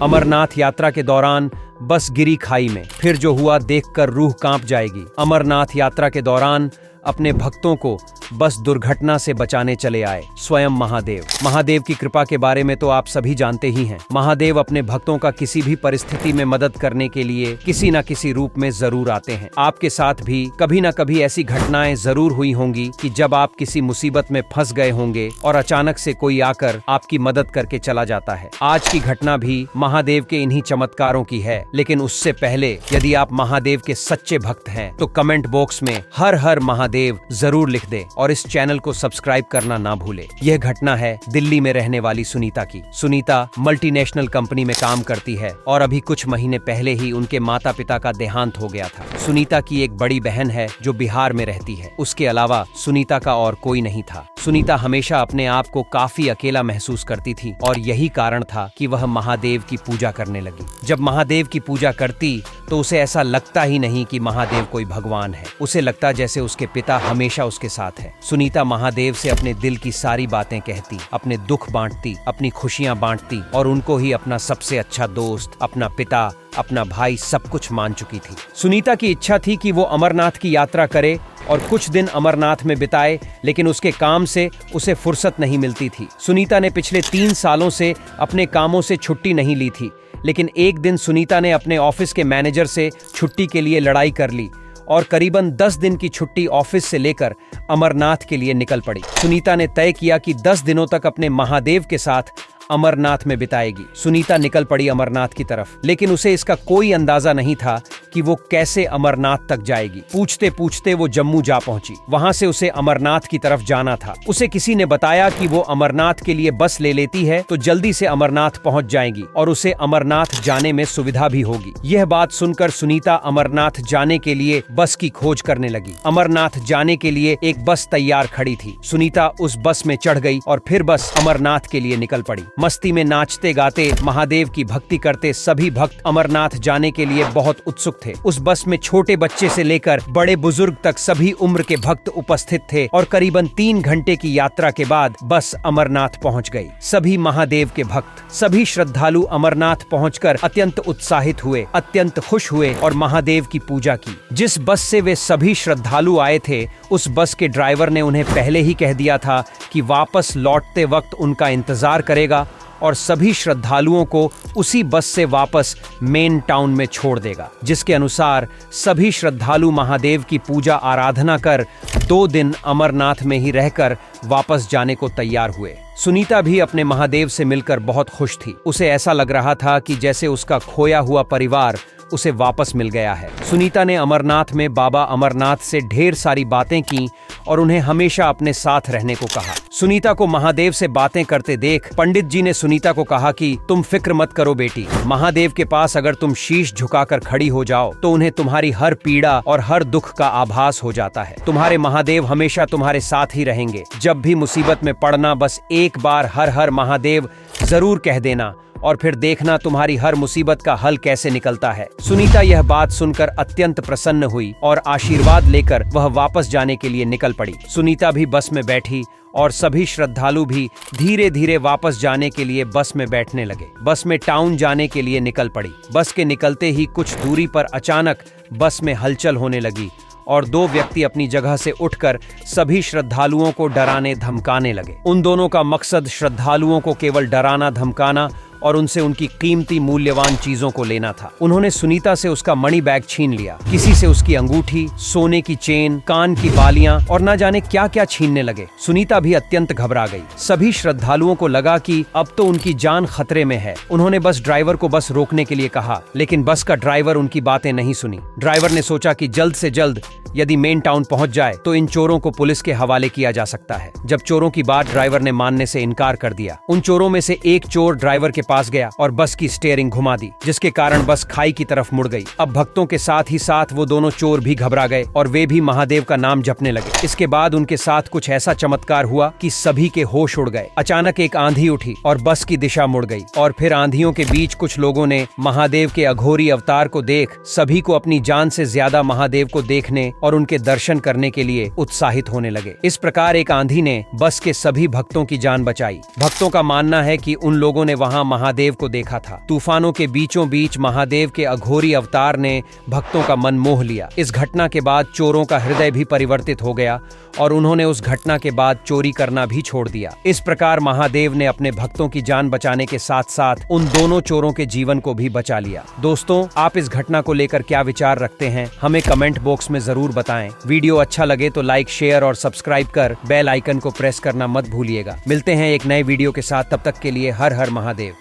अमरनाथ यात्रा के दौरान बस गिरी खाई में, फिर जो हुआ देखकर रूह कांप जाएगी। अमरनाथ यात्रा के दौरान अपने भक्तों को बस दुर्घटना से बचाने चले आए स्वयं महादेव। महादेव की कृपा के बारे में तो आप सभी जानते ही हैं। महादेव अपने भक्तों का किसी भी परिस्थिति में मदद करने के लिए किसी न किसी रूप में जरूर आते हैं। आपके साथ भी कभी न कभी ऐसी घटनाएं जरूर हुई होंगी कि जब आप किसी मुसीबत में फंस गए होंगे और अचानक से कोई आकर आपकी मदद करके चला जाता है। आज की घटना भी महादेव के इन्हीं चमत्कारों की है, लेकिन उससे पहले यदि आप महादेव के सच्चे भक्त हैं तो कमेंट बॉक्स में हर हर महादेव जरूर लिख दे और इस चैनल को सब्सक्राइब करना ना भूले। यह घटना है दिल्ली में रहने वाली सुनीता की। सुनीता मल्टीनेशनल कंपनी में काम करती है और अभी कुछ महीने पहले ही उनके माता पिता का देहांत हो गया था। सुनीता की एक बड़ी बहन है जो बिहार में रहती है। उसके अलावा सुनीता का और कोई नहीं था। सुनीता हमेशा अपने आप को काफी अकेला महसूस करती थी और यही कारण था कि वह महादेव की पूजा करने लगी। जब महादेव की पूजा करती तो उसे ऐसा लगता ही नहीं कि महादेव कोई भगवान है। उसे लगता जैसे उसके पिता हमेशा उसके साथ है। सुनीता महादेव से अपने दिल की सारी बातें कहती, अपने दुख बांटती, अपनी खुशियां बांटती और उनको ही अपना सबसे अच्छा दोस्त, अपना पिता, अपना भाई सब कुछ मान चुकी थी। सुनीता की इच्छा थी कि वो अमरनाथ की यात्रा करे और कुछ दिन अमरनाथ में बिताए, लेकिन उसके काम से उसे फुर्सत नहीं मिलती थी। सुनीता ने पिछले 3 सालों से अपने कामों से छुट्टी नहीं ली थी, लेकिन एक दिन सुनीता ने अपने ऑफिस के मैनेजर से छुट्टी के लिए लड़ाई कर ली और करीबन 10 दिन की छुट्टी ऑफिस से लेकर अमरनाथ के लिए निकल पड़ी। सुनीता ने तय किया कि 10 दिनों तक अपने महादेव के साथ अमरनाथ में बिताएगी। सुनीता निकल पड़ी अमरनाथ की तरफ, लेकिन उसे इसका कोई अंदाजा नहीं था कि वो कैसे अमरनाथ तक जाएगी। पूछते पूछते वो जम्मू जा पहुंची। वहां से उसे अमरनाथ की तरफ जाना था। उसे किसी ने बताया कि वो अमरनाथ के लिए बस ले लेती है तो जल्दी से अमरनाथ पहुंच जाएगी और उसे अमरनाथ जाने में सुविधा भी होगी। यह बात सुनकर सुनीता अमरनाथ जाने के लिए बस की खोज करने लगी। अमरनाथ जाने के लिए एक बस तैयार खड़ी थी। सुनीता उस बस में चढ़ गई और फिर बस अमरनाथ के लिए निकल पड़ी। मस्ती में नाचते गाते महादेव की भक्ति करते सभी भक्त अमरनाथ जाने के लिए बहुत उत्सुक थे। उस बस में छोटे बच्चे से लेकर बड़े बुजुर्ग तक सभी उम्र के भक्त उपस्थित थे और करीबन 3 घंटे की यात्रा के बाद बस अमरनाथ पहुंच गई। सभी महादेव के भक्त, सभी श्रद्धालु अमरनाथ पहुंचकर अत्यंत उत्साहित हुए, अत्यंत खुश हुए और महादेव की पूजा की। जिस बस से वे सभी श्रद्धालु आए थे उस बस के ड्राइवर ने उन्हें पहले ही कह दिया था कि वापस लौटते वक्त उनका इंतजार करेगा और सभी श्रद्धालुओं को उसी बस से वापस मेन टाउन में छोड़ देगा। जिसके अनुसार सभी श्रद्धालु महादेव की पूजा आराधना कर 2 दिन अमरनाथ में ही रहकर वापस जाने को तैयार हुए। सुनीता भी अपने महादेव से मिलकर बहुत खुश थी। उसे ऐसा लग रहा था कि जैसे उसका खोया हुआ परिवार उसे वापस मिल गया है। सुनीता ने अमरनाथ में बाबा अमरनाथ से ढेर सारी बातें की और उन्हें हमेशा अपने साथ रहने को कहा। सुनीता को महादेव से बातें करते देख पंडित जी ने सुनीता को कहा कि तुम फिक्र मत करो बेटी, महादेव के पास अगर तुम शीश झुकाकर खड़ी हो जाओ तो उन्हें तुम्हारी हर पीड़ा और हर दुख का आभास हो जाता है। तुम्हारे महादेव हमेशा तुम्हारे साथ ही रहेंगे। जब भी मुसीबत में पड़ना बस एक बार हर हर महादेव जरूर कह देना और फिर देखना तुम्हारी हर मुसीबत का हल कैसे निकलता है। सुनीता यह बात सुनकर अत्यंत प्रसन्न हुई और आशीर्वाद लेकर वह वापस जाने के लिए निकल पड़ी। सुनीता भी बस में बैठी और सभी श्रद्धालु भी धीरे धीरे वापस जाने के लिए बस में बैठने लगे। बस में टाउन जाने के लिए निकल पड़ी। बस के निकलते ही कुछ दूरी पर अचानक बस में हलचल होने लगी और 2 व्यक्ति अपनी जगह से उठकर सभी श्रद्धालुओं को डराने धमकाने लगे। उन दोनों का मकसद श्रद्धालुओं को केवल डराना धमकाना और उनसे उनकी कीमती मूल्यवान चीजों को लेना था। उन्होंने सुनीता से उसका मनी बैग छीन लिया, किसी से उसकी अंगूठी, सोने की चेन, कान की बालियां और न जाने क्या क्या छीनने लगे। सुनीता भी अत्यंत घबरा गई। सभी श्रद्धालुओं को लगा कि अब तो उनकी जान खतरे में है। उन्होंने बस ड्राइवर को बस रोकने के लिए कहा, लेकिन बस का ड्राइवर उनकी बातें नहीं सुनी। ड्राइवर ने सोचा कि जल्द से जल्द यदि मेन टाउन पहुंच जाए तो इन चोरों को पुलिस के हवाले किया जा सकता है। जब चोरों की बात ड्राइवर ने मानने से इनकार कर दिया। उन चोरों में से एक चोर ड्राइवर के पास गया और बस की स्टीयरिंग घुमा दी, जिसके कारण बस खाई की तरफ मुड़ गई। अब भक्तों के साथ ही साथ वो दोनों चोर भी घबरा गए और वे भी महादेव का नाम जपने लगे। इसके बाद उनके साथ कुछ ऐसा चमत्कार हुआ कि सभी के होश उड़ गए। अचानक एक आंधी उठी और बस की दिशा मुड़ गई और फिर आंधियों के बीच कुछ लोगों ने महादेव के अघोरी अवतार को देख सभी को अपनी जान से ज्यादा महादेव को देखने और उनके दर्शन करने के लिए उत्साहित होने लगे। इस प्रकार एक आंधी ने बस के सभी भक्तों की जान बचाई। भक्तों का मानना है कि उन लोगों ने वहां महादेव को देखा था। तूफानों के बीचों बीच महादेव के अघोरी अवतार ने भक्तों का मन मोह लिया। इस घटना के बाद चोरों का हृदय भी परिवर्तित हो गया और उन्होंने उस घटना के बाद चोरी करना भी छोड़ दिया। इस प्रकार महादेव ने अपने भक्तों की जान बचाने के साथ साथ उन दोनों चोरों के जीवन को भी बचा लिया। दोस्तों, आप इस घटना को लेकर क्या विचार रखते हैं, हमें कमेंट बॉक्स में जरूर बताएं। वीडियो अच्छा लगे तो लाइक, शेयर और सब्सक्राइब कर बेल आइकन को प्रेस करना मत भूलिएगा। मिलते हैं एक नए वीडियो के साथ, तब तक के लिए हर हर महादेव।